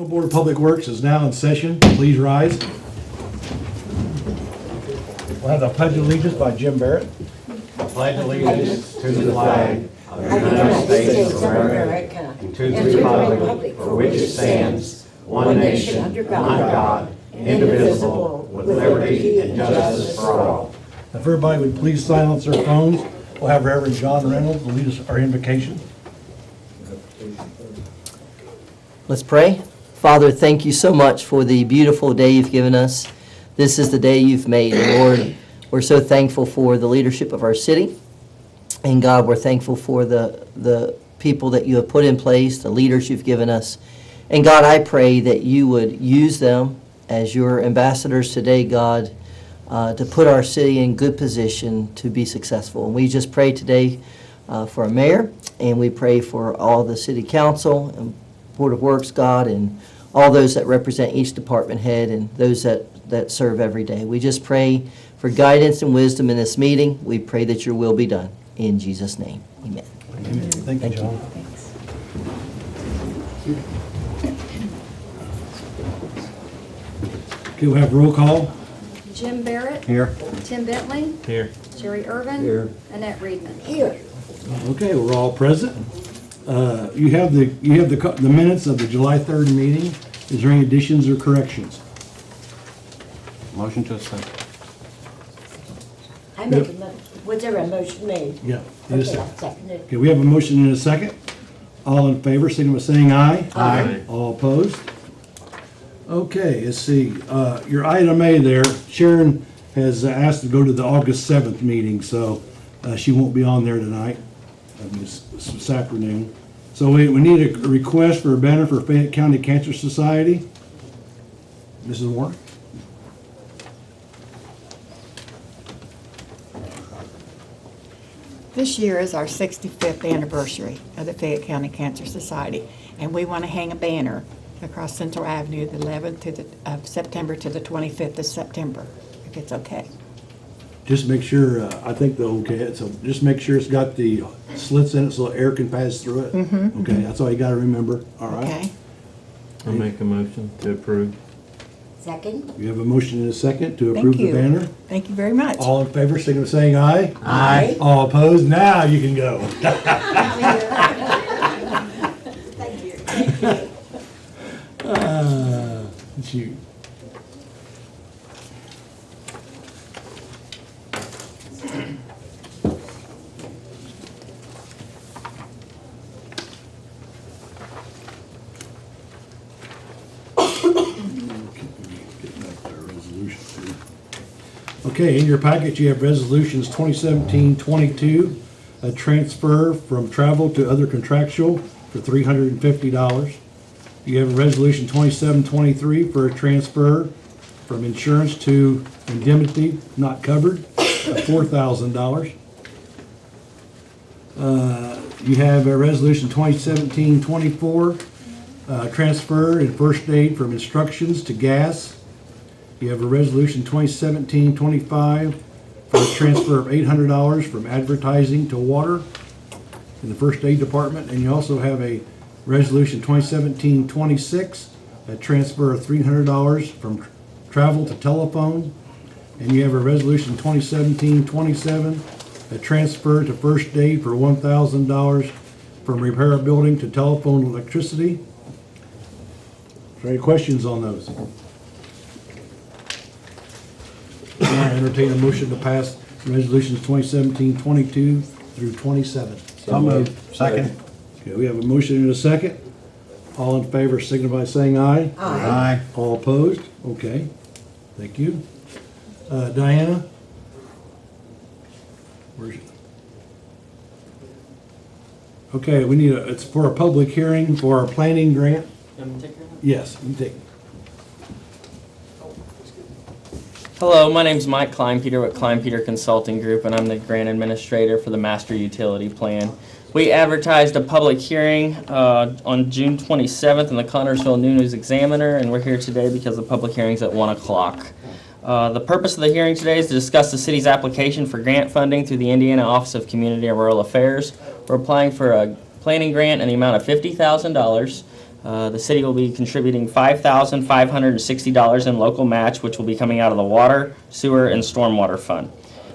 Central Board of Public Works is now in session. Please rise. We'll have the Pledge of Allegiance by Jim Barrett. I pledge allegiance to the flag of the United States of America and to the republic for which it stands, one nation, under God, indivisible, with liberty and justice for all. If everybody would please silence their phones, we'll have Reverend John Reynolds lead us our invocation. Let's pray. Father, thank you so much for the beautiful day you've given us. This is the day you've made, Lord. We're so thankful for the leadership of our city. And God, we're thankful for the people that you have put in place, the leaders you've given us. And God, I pray that you would use them as your ambassadors today, God, to put our city in good position to be successful. And we just pray today for our mayor, and we pray for all the city council and Board of Works, God, and all those that represent each department head and those that serve every day. We just pray for guidance and wisdom in this meeting. We pray that your will be done. In Jesus' name, amen. Amen. Thank you, John. Okay, we'll have roll call. Jim Barrett. Here. Tim Bentley. Here. Jerry Irvin. Here. Annette Reedman. Here. Okay, we're all present. You have the minutes of the July 3rd meeting. Is there any additions or corrections? Motion to accept. I make a motion. Was there a motion made? Yeah. Okay, I'll second it. Okay, we have a motion and a second. All in favor, signify by saying aye. Aye. All opposed? Okay, let's see. Your item A there, Sharon has asked to go to the August 7th meeting, so she won't be on there tonight, this afternoon. So we need a request for a banner for Fayette County Cancer Society. Mrs. Warren? This year is our 65th anniversary of the Fayette County Cancer Society, and we want to hang a banner across Central Avenue, the 11th of September to the 25th of September, if it's okay. Just make sure, I think they're okay, so just make sure it's got the slits in it so air can pass through it. Okay, that's all you gotta remember, all right? Okay? I'll make a motion to approve. Second? We have a motion and a second to Thank approve the you. banner. Thank you very much. All in favor, signify by saying aye. Aye. All opposed, now you can go. Thank you. It's you. Okay, in your packet you have resolutions 2017-22, a transfer from travel to other contractual for $350. You have a resolution 27-23 for a transfer from insurance to indemnity not covered of $4,000. You have a resolution 2017-24, transfer in first aid from instructions to gas. You have a resolution 2017-25 for a transfer of $800 from advertising to water in the first aid department. And you also have a resolution 2017-26, a transfer of $300 from travel to telephone. And you have a resolution 2017-27, a transfer to first aid for $1,000 from repair a building to telephone and electricity. Are there any questions on those? I entertain a motion to pass resolutions 2017-22 through 27. So moved. Second. Okay, we have a motion and a second. All in favor signify by saying aye. Aye. All opposed? Okay, thank you. Diana? Where's she? Okay, we need it's for a public hearing for our planning grant. Yes, you take it. Hello, my name is Mike Kleinpeter with Kleinpeter Consulting Group, and I'm the grant administrator for the Master Utility Plan. We advertised a public hearing on June 27th in the Connersville News Examiner, and we're here today because the public hearing's at 1 o'clock. The purpose of the hearing today is to discuss the city's application for grant funding through the Indiana Office of Community and Rural Affairs. We're applying for a planning grant in the amount of $50,000. The city will be contributing $5,560 in local match, which will be coming out of the water, sewer, and stormwater fund.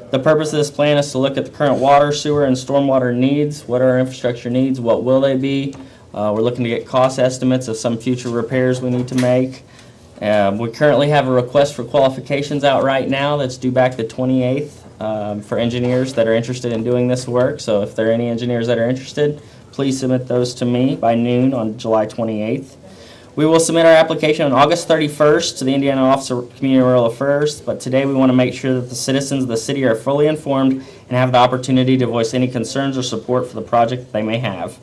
The purpose of this plan is to look at the current water, sewer, and stormwater needs. What are our infrastructure needs? What will they be? We're looking to get cost estimates of some future repairs we need to make. We currently have a request for qualifications out right now that's due back the 28th for engineers that are interested in doing this work. So if there are any engineers that are interested, please submit those to me by noon on July 28th. We will submit our application on August 31st to the Indiana Office of Community and Rural Affairs, but today we want to make sure that the citizens of the city are fully informed and have the opportunity to voice any concerns or support for the project that they may have.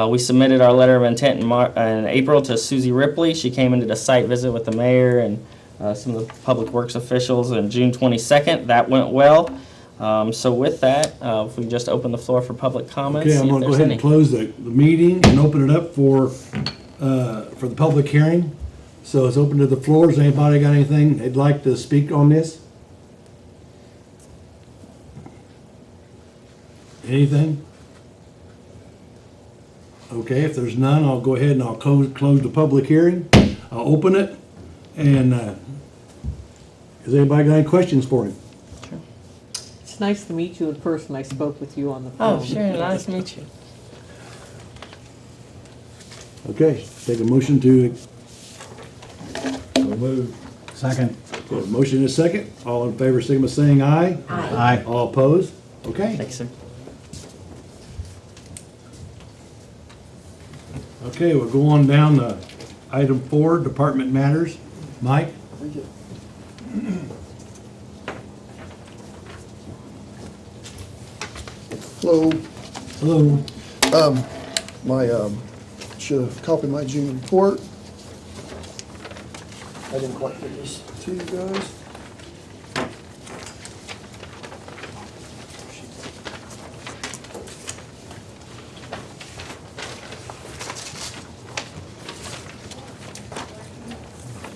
We submitted our letter of intent in April to Susie Ripley. She came and did a site visit with the mayor and some of the public works officials on June 22nd. That went well. So with that, if we just open the floor for public comments. Okay, see I'm if gonna go there's ahead any. and close the meeting and open it up for the public hearing. So it's open to the floor. Has anybody got anything they'd like to speak on this? Anything? Okay, if there's none, I'll go ahead and I'll close the public hearing. I'll open it, and has anybody got any questions for him? It's nice to meet you in person. I spoke with you on the phone. Oh, sure. Nice to meet you. Okay, take a motion to, Second. a motion and a second. All in favor, signify by saying aye. Aye. All opposed? Okay. Thanks, sir. Okay, we'll go on down to item 4, department matters. Mike? Hello. Hello. Should have copied my June report. I didn't quite get this to you guys.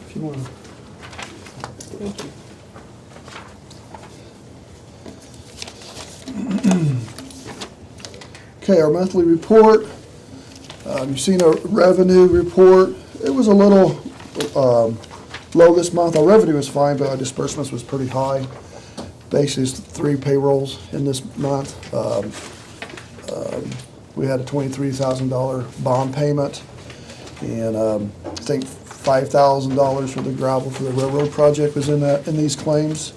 If you want to. Thank you. Okay, our monthly report. You've seen our revenue report. It was a little low this month. Our revenue was fine, but our disbursements was pretty high. Basically, it's 3 payrolls in this month. We had a $23,000 bond payment, and I think $5,000 for the gravel for the railroad project was in these claims.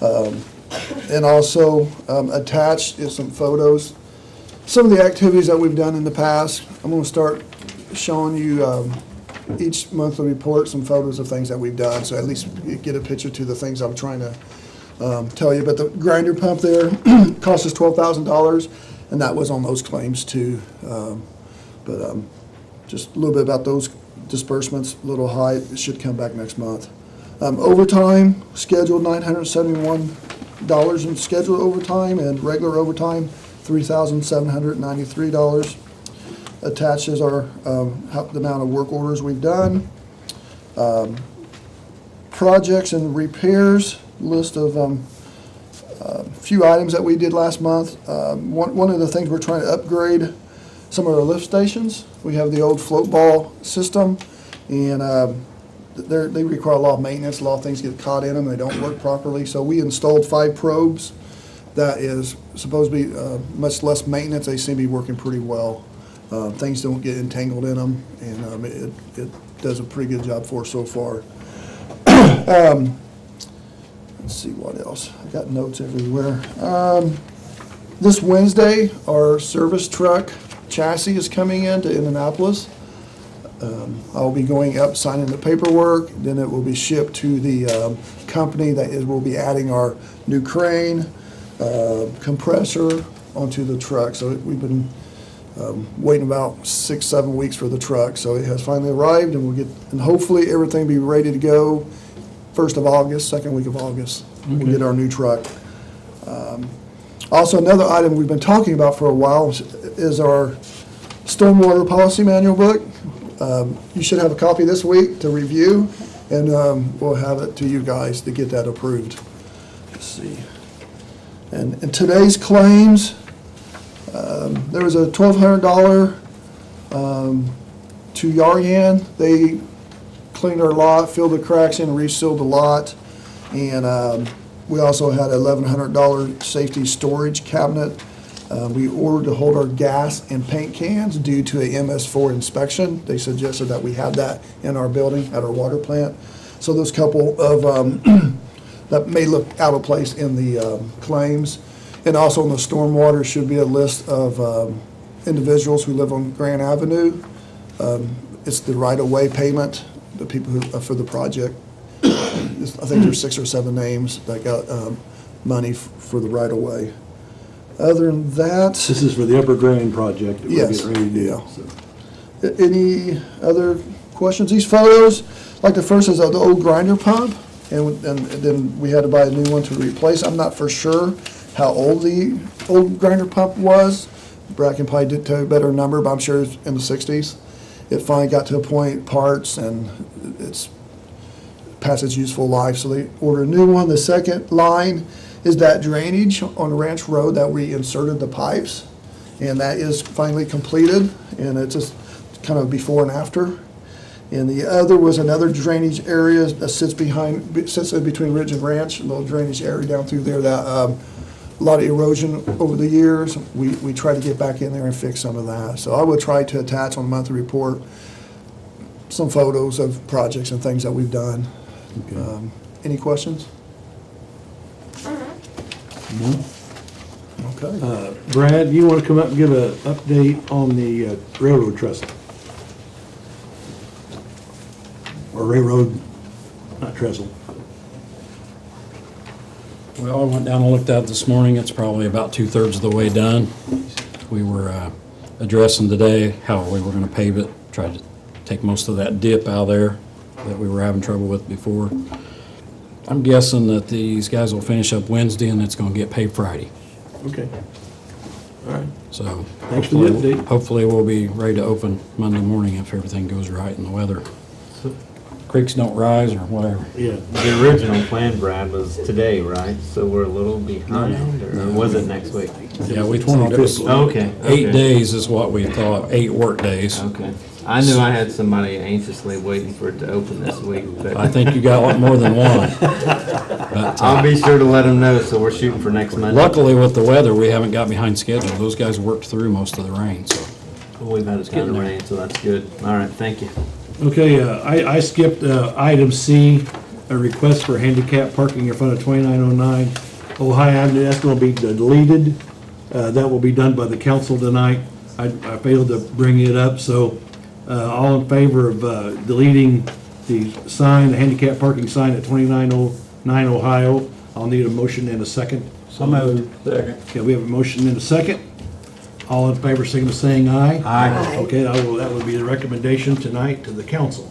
And also attached is some photos. Some of the activities that we've done in the past. I'm going to start showing you each monthly report, some photos of things that we've done, so at least you get a picture to the things I'm trying to tell you. But the grinder pump there cost us $12,000, and that was on those claims too. Just a little bit about those disbursements, a little high. It should come back next month. Overtime, scheduled $971 in scheduled overtime, and regular overtime, $3,793. Attached is our the amount of work orders we've done. Projects and repairs, list of few items that we did last month. One of the things we're trying to upgrade some of our lift stations. We have the old float ball system, and they require a lot of maintenance. A lot of things get caught in them. They don't work properly. So we installed 5 probes. That is supposed to be much less maintenance. They seem to be working pretty well. Things don't get entangled in them, and it does a pretty good job for us so far. Let's see what else. I got notes everywhere. This Wednesday, our service truck chassis is coming into Indianapolis. I'll be going up, signing the paperwork. Then it will be shipped to the company that will be adding our new crane, compressor onto the truck. So we've been waiting about 6-7 weeks for the truck. So it has finally arrived, and and hopefully everything will be ready to go 1st of August, 2nd week of August. We'll get our new truck. Also, another item we've been talking about for a while is our stormwater policy manual book. You should have a copy this week to review, and we'll have it to you guys to get that approved. Let's see. And today's claims, there was a $1,200 to Yaryan. They cleaned our lot, filled the cracks in, resealed the lot. And we also had a $1,100 safety storage cabinet. We ordered to hold our gas and paint cans due to a MS4 inspection. They suggested that we have that in our building at our water plant. So those couple of, that may look out of place in the claims. And also in the stormwater should be a list of individuals who live on Grand Avenue. It's the right-of-way payment, the people who, for the project. I think there's 6 or 7 names that got money for the right-of-way. Other than that, This is for the Upper Grand project that we're Yes, getting ready to do. yeah. so. Any other questions? These photos, like the first is of the old grinder pump, and then we had to buy a new one to replace. I'm not for sure how old the old grinder pump was. Brad can probably tell you a better number, but I'm sure it's in the 60s. It finally got to a point, parts, and it's past its useful life, so they ordered a new one. The second line is that drainage on Ranch Road that we inserted the pipes, and that is finally completed, and it's just kind of before and after. And the other was another drainage area that sits in between Ridge and Ranch, a little drainage area down through there that a lot of erosion over the years. We try to get back in there and fix some of that. So I would try to attach on the monthly report some photos of projects and things that we've done. Okay. Any questions? No? Okay. Brad, you want to come up and give an update on the railroad trestle? Or railroad, not trestle. Well, I went down and looked at it this morning. It's probably about 2/3 of the way done. We were addressing today how we were going to pave it, tried to take most of that dip out of there that we were having trouble with before. I'm guessing that these guys will finish up Wednesday and it's going to get paved Friday. Okay. All right. So Thanks for the update. hopefully we'll be ready to open Monday morning if everything goes right in the weather. Creeks don't rise or whatever. Yeah. The original plan, Brad, was today, right? So we're a little behind, or was it next week? Yeah, we thought it was Okay. 8 days is what we thought, 8 work days. Okay. I knew I had somebody anxiously waiting for it to open this week, but I think you got a lot more than one. But, I'll be sure to let them know, so we're shooting for next Monday. luckily with the weather, we haven't got behind schedule. Those guys worked through most of the rain, so. We've had a ton of rain, so that's good. All right, thank you. Okay, I skipped item C, a request for handicap parking in front of 2909 Ohio Avenue. That's going to be deleted. That will be done by the council tonight. I failed to bring it up, so all in favor of deleting the sign, the handicap parking sign at 2909 Ohio, I'll need a motion and a second. So moved. Okay, we have a motion and a second. All in favor, signal by saying aye. Aye. Okay, that would be the recommendation tonight to the council.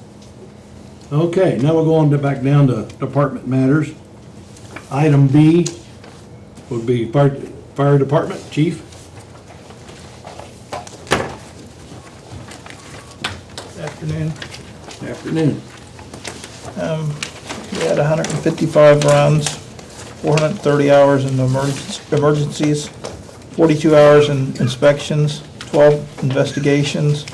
Okay, now we'll go on back down to department matters. Item B would be fire department, chief. Afternoon. Afternoon. We had 155 runs, 430 hours in emergencies, 42 hours in inspections, 12 investigations,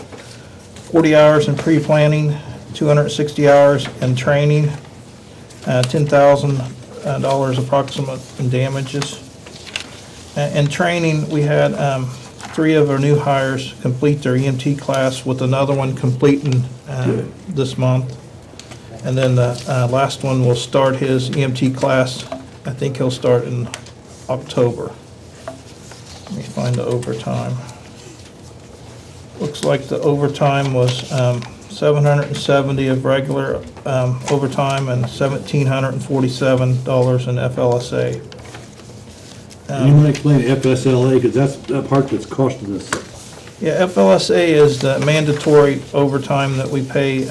40 hours in pre-planning, 260 hours in training, $10,000 approximate in damages. In training, we had 3 of our new hires complete their EMT class, with another one completing this month. And then the last one will start his EMT class. I think he'll start in October. Let me find the overtime. Looks like the overtime was 770 of regular overtime and $1,747 in FLSA. And you want to explain the FSLA, because that's the part that's costing us. Yeah, FLSA is the mandatory overtime that we pay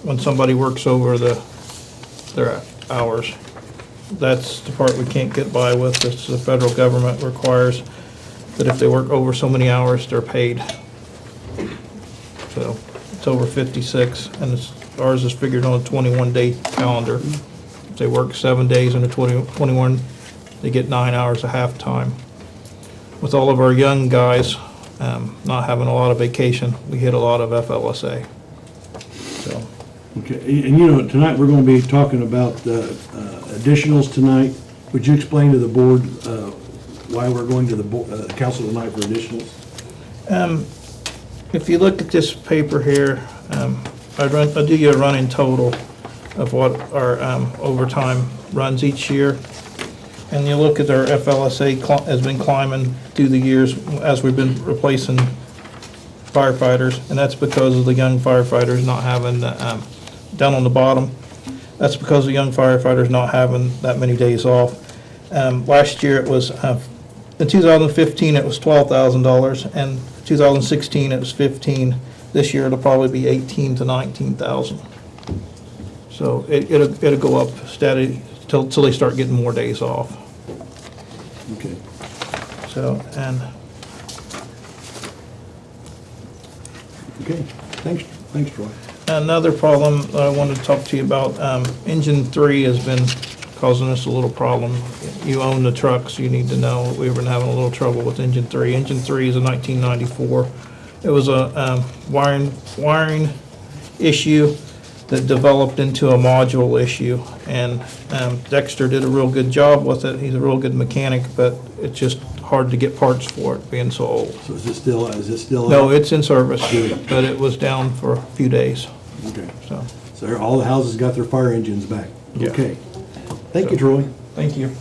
when somebody works over their hours. That's the part we can't get by with. It's the federal government requires that if they work over so many hours, they're paid. So it's over 56, and ours is figured on a 21-day calendar. If they work 7 days in a 21, they get 9 hours of half time. With all of our young guys, not having a lot of vacation, we hit a lot of FLSA. So, Okay, and you know, tonight we're gonna be talking about additionals tonight. Would you explain to the board why we're going to the council tonight for additionals? if you look at this paper here, I do you a running total of what our overtime runs each year. And you look at our FLSA has been climbing through the years as we've been replacing firefighters, and that's because of the young firefighters not having, down on the bottom, that's because of young firefighters not having that many days off. Last year it was, in 2015 it was $12,000, and 2016 it was 15. This year it'll probably be 18 to 19,000. So it'll go up steady till they start getting more days off. Okay. So, and Okay, thanks, Troy. another problem that I wanted to talk to you about, engine 3 has been causing us a little problem. You own the trucks, you need to know, we've been having a little trouble with engine 3. Engine 3 is a 1994. It was a wiring issue that developed into a module issue, and Dexter did a real good job with it. He's a real good mechanic, but it's just hard to get parts for it being so old. So is it still? No, it's in service, but it was down for a few days, Okay, so. so all the houses got their fire engines back? Yeah. Okay. Thank you, Troy. Thank you.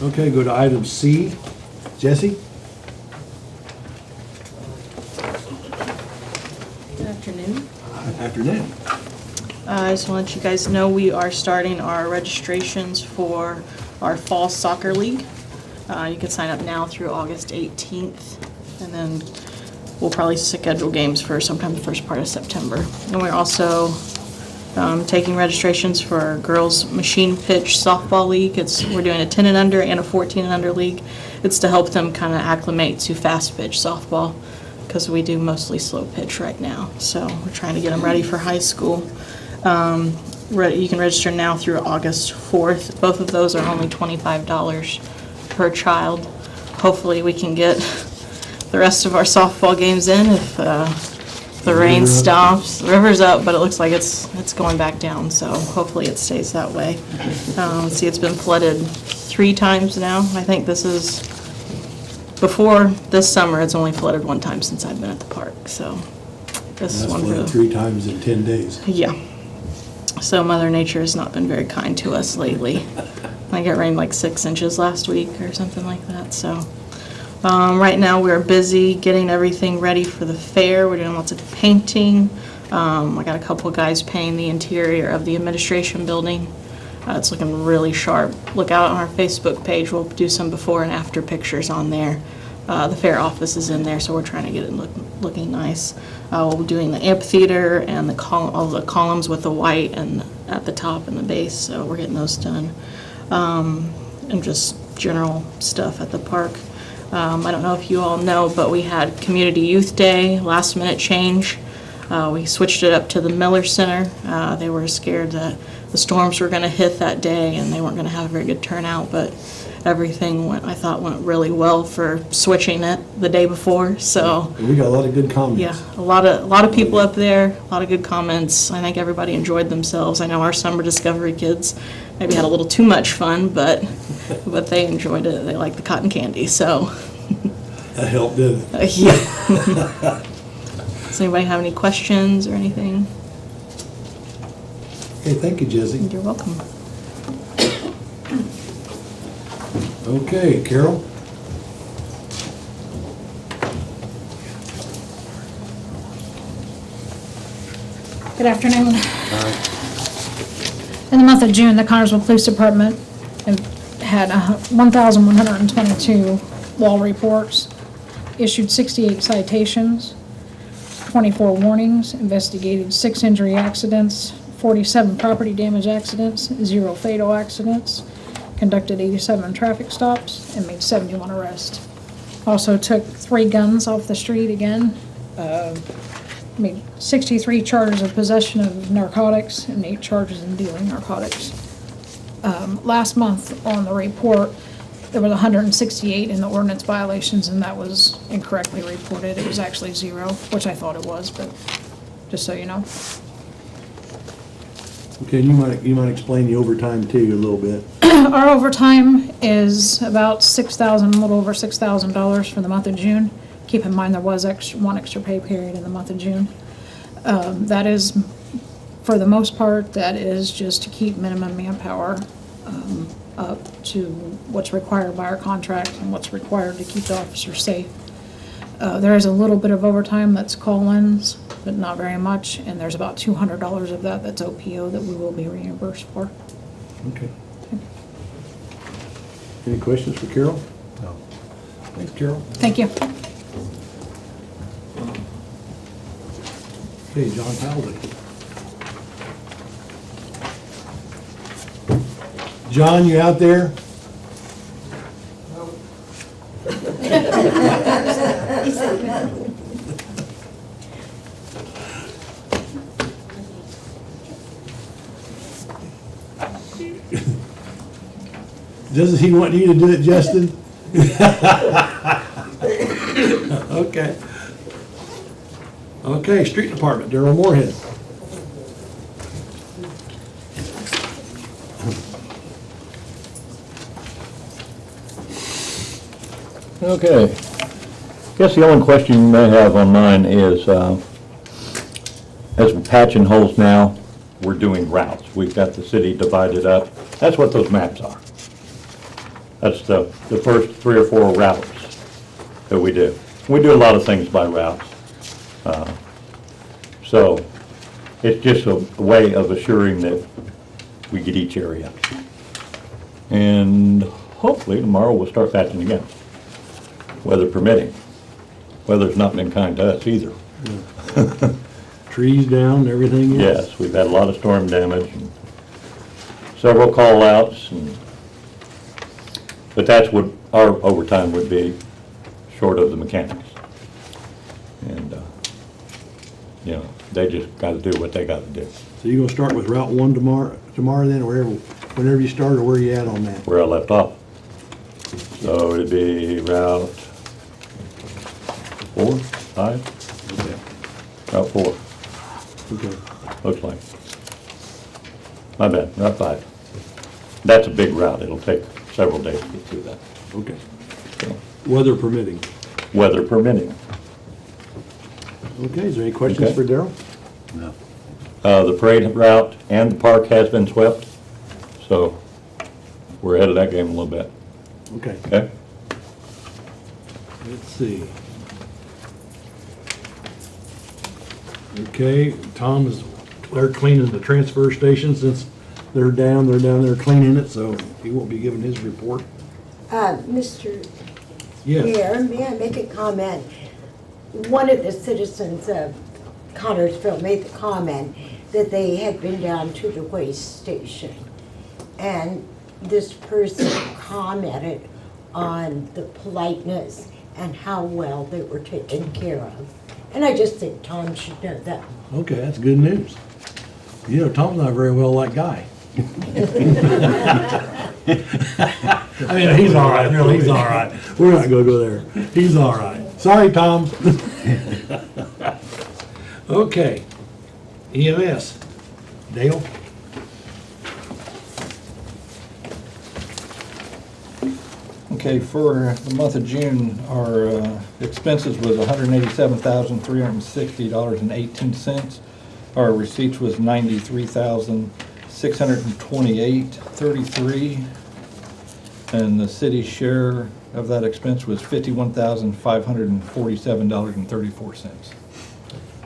Okay, go to item C. Jesse? Good afternoon. Afternoon. I just want to let you guys know we are starting our registrations for our fall soccer league. You can sign up now through August 18th, and then we'll probably schedule games for sometime the first part of September. And we're also taking registrations for our girls' machine pitch softball league. We're doing a 10 and under and a 14 and under league. It's to help them kind of acclimate to fast pitch softball, because we do mostly slow pitch right now. So we're trying to get them ready for high school. You can register now through August 4th. Both of those are only $25 per child. Hopefully we can get the rest of our softball games in if the rain stops. The river's up, but it looks like it's going back down, so hopefully it stays that way. Let's see, it's been flooded 3 times now. I think this is, before this summer, it's only flooded 1 time since I've been at the park, so this is That's one for flooded the... 3 times in 10 days. Yeah. So Mother Nature has not been very kind to us lately. I think it rained like 6 inches last week or something like that, so. Right now we're busy getting everything ready for the fair. We're doing lots of painting. I got a couple of guys painting the interior of the administration building. It's looking really sharp. Look out on our Facebook page. We'll do some before and after pictures on there. The fair office is in there, so we're trying to get it looking nice. We'll be doing the amphitheater and all the columns with the white and at the top and the base, so we're getting those done. And just general stuff at the park. I don't know if you all know, but we had Community Youth Day, last minute change. We switched it up to the Miller Center. They were scared that the storms were going to hit that day and they weren't going to have a very good turnout, but everything I thought went really well for switching it the day before. So We got a lot of good comments. yeah, a lot of people up there, a lot of good comments. I think everybody enjoyed themselves. I know our summer discovery kids maybe had a little too much fun, but they enjoyed it. They liked the cotton candy, so. That helped, didn't it? Yeah. Does anybody have any questions or anything? Okay, thank you, Jesse. You're welcome. Okay, Carol? Good afternoon. In the month of June, the Connersville Police Department had 1,122 wall reports, issued 68 citations, 24 warnings, investigated 6 injury accidents, 47 property damage accidents, 0 fatal accidents, conducted 87 traffic stops, and made 71 arrests. Also took 3 guns off the street again, made 63 charges of possession of narcotics and 8 charges in dealing narcotics. Last month on the report, there was 168 in the ordinance violations, and that was incorrectly reported. It was actually 0, which I thought it was, but just so you know. Okay, and you might explain the overtime too a little bit. Our overtime is about $6,000, a little over $6,000 for the month of June. Keep in mind, there was one extra pay period in the month of June. That is, for the most part, that is just to keep minimum manpower up to what's required by our contract and what's required to keep the officers safe. There is a little bit of overtime that's call-ins, but not very much, and there's about $200 of that that's OPO that we will be reimbursed for. Okay. Any questions for Carol? No. Thanks, Carol. Thank you. Okay, John Powell. John, you out there? Doesn't he want you to do it, Justin? Okay. Okay, street department, Darrell Moorhead. Okay. Guess the only question you may have on mine is, as we're patching holes now, we're doing routes. We've got the city divided up. That's what those maps are. That's the first 3 or 4 routes that we do. We do a lot of things by routes. So it's just a way of assuring that we get each area. And hopefully tomorrow we'll start patching again, weather permitting. Weather's not been kind to us either. Yeah. Trees down, everything else? Yes, we've had a lot of storm damage, and several call-outs, but that's what our overtime would be, short of the mechanics. And, you know, they just got to do what they got to do. So you're gonna start with Route 1 tomorrow then, or whenever you start, or where you at on that? Where I left off. So it'd be Route 4, 5? Okay. Route 4. Okay. Looks like. My bad, Route 5. That's a big route. It'll take several days to get through that. Okay. So, Weather permitting. weather permitting. Okay, is there any questions Okay. for Darrell? No. The parade route and the park has been swept, so we're ahead of that game a little bit. Okay. Okay? Let's see. Okay, Tom they're cleaning the transfer station since they're down there cleaning it, so he won't be giving his report. Mr. Yes. Mayor, may I make a comment? One of the citizens of Connersville made the comment that they had been down to the waste station. And this person commented on the politeness and how well they were taken care of. And I just think Tom should know that. Okay, that's good news. You know, Tom's not a very well liked guy. I mean, he's all right, really, he's all right. We're not gonna go there. He's all right. Sorry, Tom. Okay. EMS. Dale? Okay, for the month of June, our expenses was $187,360.18. Our receipts was $93,628.33. And the city's share of that expense was $51,547.34.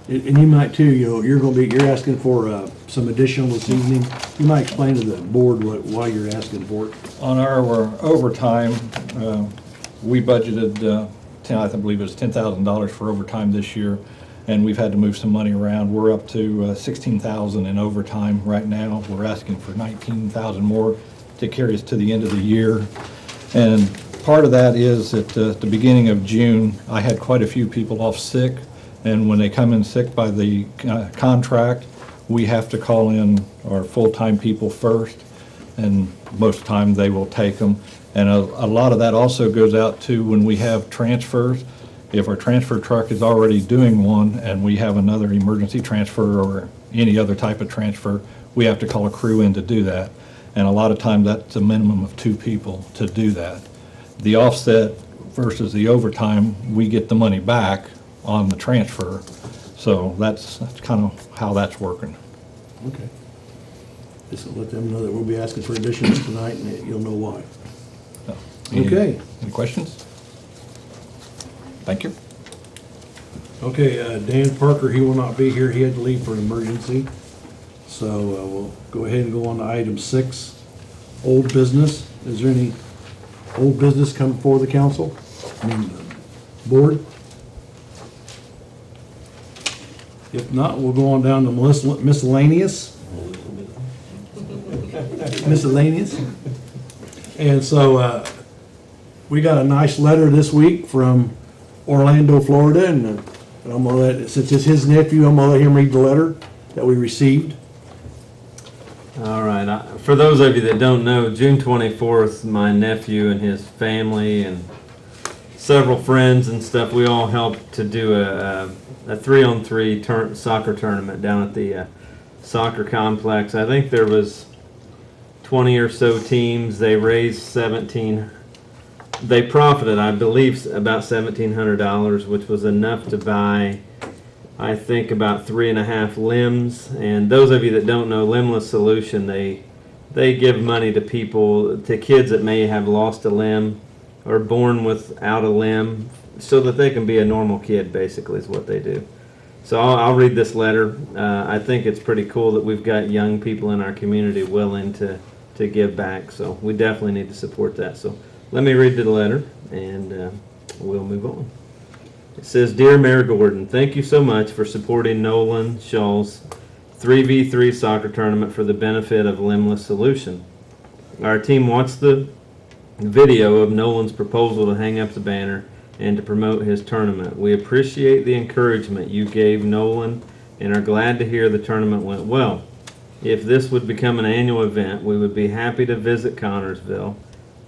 And you might too, you're asking for some additional this evening. You might explain to the board why you're asking for it. On our overtime, we budgeted, I believe it was $10,000 for overtime this year, and we've had to move some money around. We're up to $16,000 in overtime right now. We're asking for $19,000 more to carry us to the end of the year. And part of that is at the beginning of June, I had quite a few people off sick, and when they come in sick by the contract, we have to call in our full-time people first, and most of the time they will take them. And a lot of that also goes out to when we have transfers. If our transfer truck is already doing one and we have another emergency transfer or any other type of transfer, we have to call a crew in to do that. And a lot of times that's a minimum of 2 people to do that. The offset versus the overtime, we get the money back on the transfer. So that's kind of how that's working. Okay. Just to let them know that we'll be asking for additions tonight, and that you'll know why. Okay. Any questions? Thank you. Okay, Dan Parker, he will not be here. He had to leave for an emergency. So we'll go ahead and go on to item 6, old business. Is there any old business come before the council? I mean, board? If not, we'll go on down to miscellaneous. Miscellaneous. And so we got a nice letter this week from Orlando, Florida, and I'm gonna let, since it's his nephew, I'm gonna let him read the letter that we received. All right. For those of you that don't know, June 24th, my nephew and his family and several friends and stuff, we all helped to do a 3-on-3 soccer tournament down at the soccer complex. I think there was 20 or so teams. They raised they profited, I believe, about $1,700, which was enough to buy, I think, about 3.5 limbs. And those of you that don't know, Limbless Solution, they give money to people, to kids that may have lost a limb or born without a limb, so that they can be a normal kid, basically, is what they do. So I'll read this letter. I think it's pretty cool that we've got young people in our community willing to give back. So we definitely need to support that. So let me read the letter, and we'll move on. It says, Dear Mayor Gordon, thank you so much for supporting Nolan Shaw's 3v3 soccer tournament for the benefit of Limbless Solution. Our team watched the video of Nolan's proposal to hang up the banner and to promote his tournament. We appreciate the encouragement you gave Nolan and are glad to hear the tournament went well. If this would become an annual event, we would be happy to visit Connorsville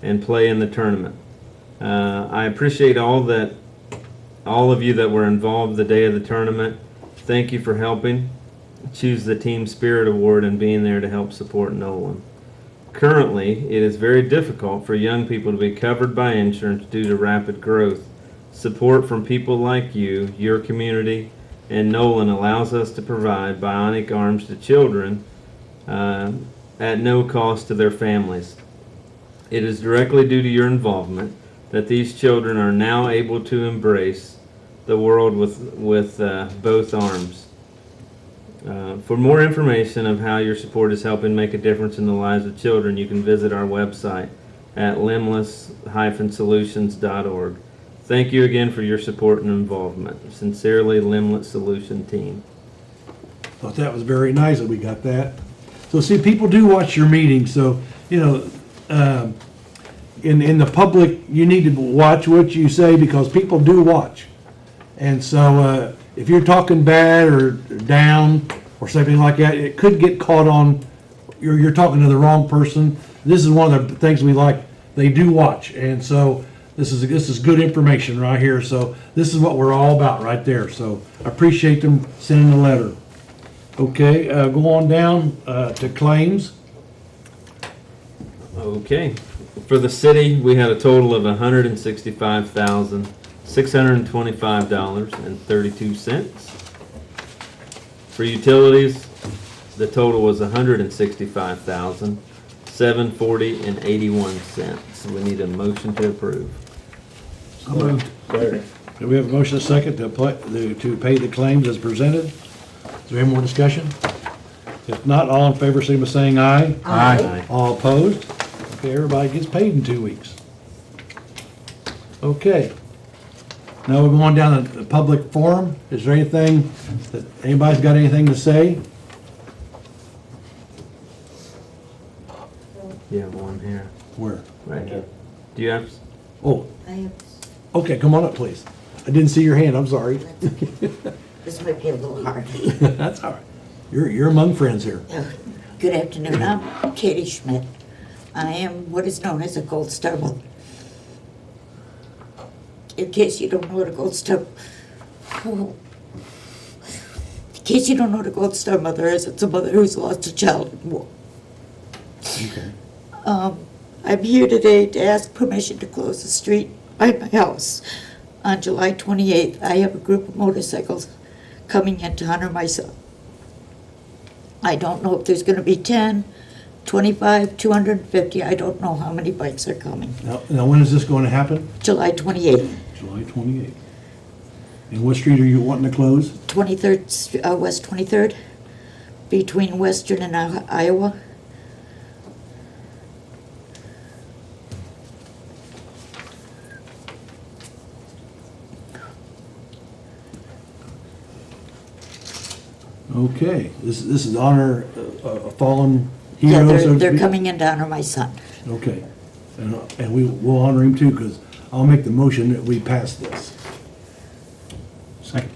and play in the tournament. I appreciate all of you that were involved the day of the tournament. Thank you for helping choose the Team Spirit Award and being there to help support Nolan. Currently, it is very difficult for young people to be covered by insurance due to rapid growth. Support from people like you, your community, and Nolan allows us to provide bionic arms to children at no cost to their families. It is directly due to your involvement that these children are now able to embrace the world with both arms. For more information of how your support is helping make a difference in the lives of children, you can visit our website at limbless-solutions.org. Thank you again for your support and involvement. Sincerely, Limbless Solution Team. Thought that was very nice that we got that. So see, people do watch your meetings, so, you know, in the public, you need to watch what you say because people do watch. And so if you're talking bad or down or something like that, it could get caught on, you're talking to the wrong person. This is one of the things we like. They do watch, and so this is good information right here. So this is what we're all about right there. So I appreciate them sending the letter. Okay, go on down to claims. Okay. For the city, we had a total of $165,625.32. For utilities, the total was $165,740.81. We need a motion to approve. So moved. Do we have a motion and a second to pay the claims as presented? Is there any more discussion? If not, all in favor, say by saying aye. Aye. All opposed? Okay, everybody gets paid in 2 weeks. Okay. Now we're going down to the public forum. Is there anything that anybody's got anything to say? You have one here. Where? Right here. Do you have? Oh, I have, okay, come on up, please. I didn't see your hand, I'm sorry. this might be a little hard. That's all right. You're among friends here. Good afternoon. I'm Katie Schmidt. I am what is known as a Gold Star mother. In case you don't know what a Gold Star, in case you don't know what a Gold Star mother is, it's a mother who's lost a child in war. Okay. I'm here today to ask permission to close the street by my house. On July 28th, I have a group of motorcycles coming in to honor my son. I don't know if there's going to be 10, 25, 250. I don't know how many bikes are coming. Now when is this going to happen? July 28th. July 28th. And what street are you wanting to close? 23rd, West 23rd, between Western and Iowa. Okay, this is honor a fallen Yeah, hero, so to they're speak? coming in to honor my son. Okay, and we'll honor him too, because I'll make the motion that we pass this. Second.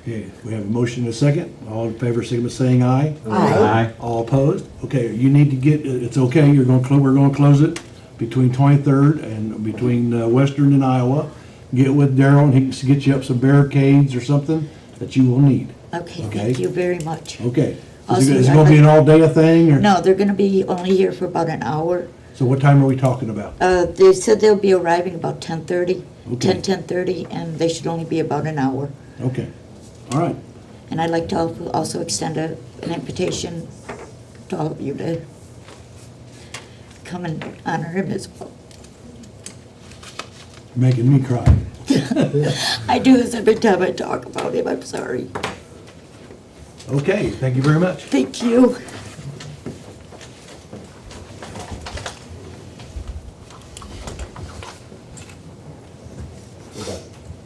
Okay, we have a motion and a second. All in favor, signify by saying aye. Aye. All opposed? Okay, you need to get, it's okay, we're gonna close it between 23rd and between Western and Iowa. Get with Daryl and he can get you up some barricades or something that you will need. Okay, Okay. thank you very much. Okay. Also, Is it I'd gonna be like- an all-day thing, or? No, they're gonna be only here for about an hour. So what time are we talking about? They said they'll be arriving about 10:30, Okay. 10:30, and they should only be about an hour. Okay, all right. And I'd like to also extend an invitation to all of you to come and honor him as well. Making me cry. I do this every time I talk about him, I'm sorry. Okay, thank you very much. Thank you.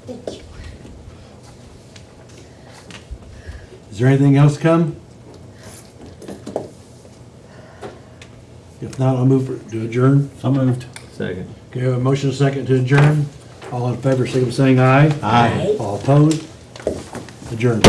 Thank you. Is there anything else come? If not, I'll move to adjourn. So moved. Second. Okay, we have a motion and a second to adjourn. All in favor, signify by saying aye. Aye. All opposed? Adjourned.